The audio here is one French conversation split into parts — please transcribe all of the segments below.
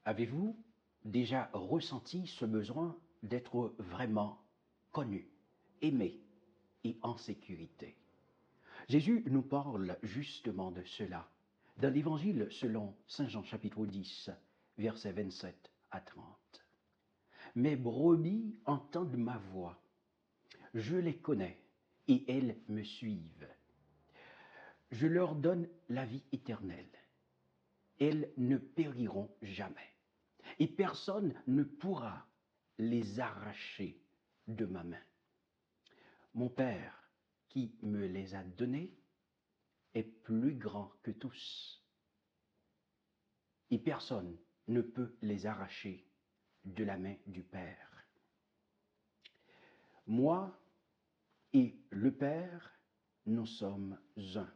Avez-vous déjà ressenti ce besoin d'être vraiment connu, aimé et en sécurité? Jésus nous parle justement de cela dans l'Évangile selon Saint Jean chapitre 10, versets 27 à 30. « Mes brebis entendent ma voix, je les connais et elles me suivent. Je leur donne la vie éternelle, elles ne périront jamais. Et personne ne pourra les arracher de ma main. Mon Père, qui me les a donnés, est plus grand que tous. Et personne ne peut les arracher de la main du Père. Moi et le Père, nous sommes un. »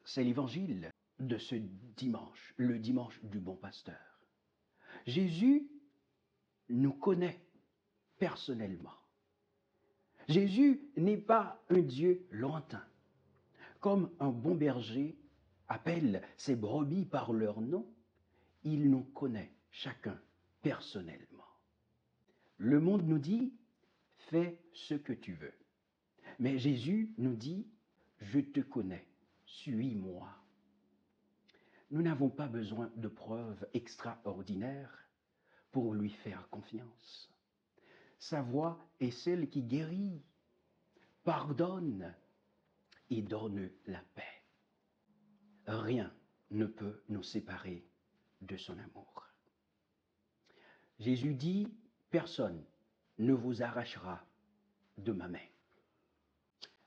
C'est l'évangile de ce dimanche, le dimanche du bon pasteur. Jésus nous connaît personnellement. Jésus n'est pas un Dieu lointain. Comme un bon berger appelle ses brebis par leur nom, il nous connaît chacun personnellement. Le monde nous dit « fais ce que tu veux ». Mais Jésus nous dit « je te connais, suis-moi ». Nous n'avons pas besoin de preuves extraordinaires pour lui faire confiance. Sa voix est celle qui guérit, pardonne et donne la paix. Rien ne peut nous séparer de son amour. Jésus dit, personne ne vous arrachera de ma main.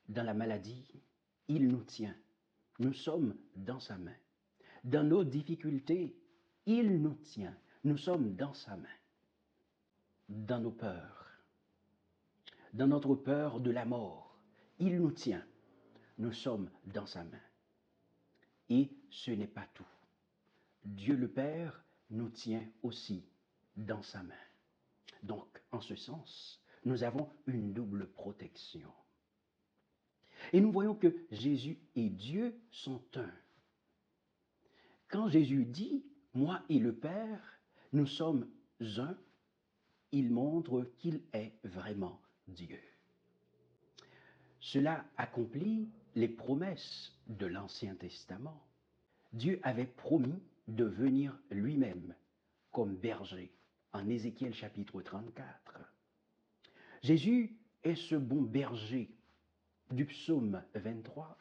Dans la maladie, il nous tient. Nous sommes dans sa main. Dans nos difficultés, il nous tient. Nous sommes dans sa main. Dans nos peurs, dans notre peur de la mort, il nous tient. Nous sommes dans sa main. Et ce n'est pas tout. Dieu le Père nous tient aussi dans sa main. Donc, en ce sens, nous avons une double protection. Et nous voyons que Jésus et Dieu sont un. Quand Jésus dit « moi et le Père, nous sommes un », il montre qu'il est vraiment Dieu. Cela accomplit les promesses de l'Ancien Testament. Dieu avait promis de venir lui-même comme berger en Ézéchiel chapitre 34. Jésus est ce bon berger du psaume 23.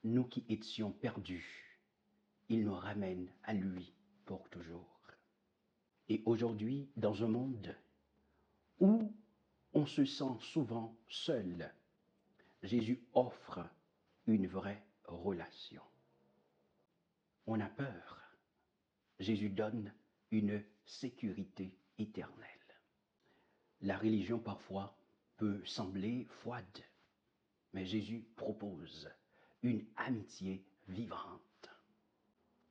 Nous qui étions perdus, il nous ramène à lui pour toujours. Et aujourd'hui, dans un monde où on se sent souvent seul, Jésus offre une vraie relation. On a peur. Jésus donne une sécurité éternelle. La religion parfois peut sembler froide, mais Jésus propose une amitié vivante.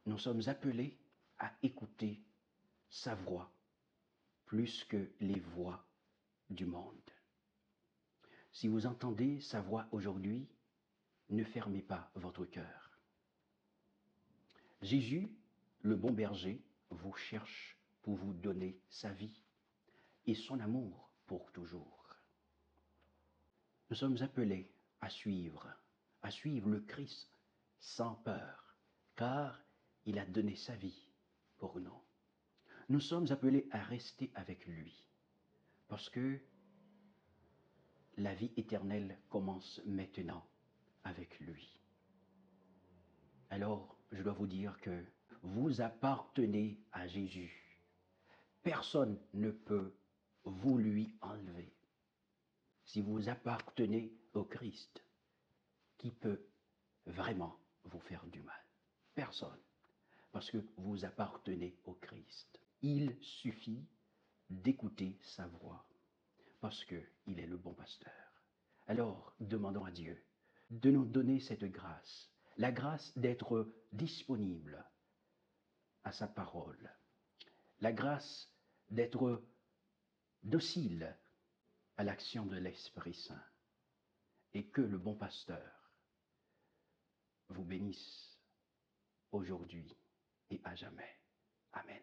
Nous sommes appelés à écouter sa voix plus que les voix du monde. Si vous entendez sa voix aujourd'hui, ne fermez pas votre cœur. Jésus, le bon berger, vous cherche pour vous donner sa vie et son amour pour toujours. Nous sommes appelés à suivre le Christ sans peur, car il a donné sa vie pour nous. Nous sommes appelés à rester avec lui, parce que la vie éternelle commence maintenant avec lui. Alors, je dois vous dire que vous appartenez à Jésus. Personne ne peut vous lui enlever. Si vous appartenez au Christ, qui peut vraiment vous faire du mal? Personne. Parce que vous appartenez au Christ. Il suffit d'écouter sa voix, parce qu'il est le bon pasteur. Alors, demandons à Dieu de nous donner cette grâce, la grâce d'être disponible à sa parole, la grâce d'être docile à l'action de l'Esprit Saint, et que le bon pasteur vous bénisse aujourd'hui et à jamais. Amen.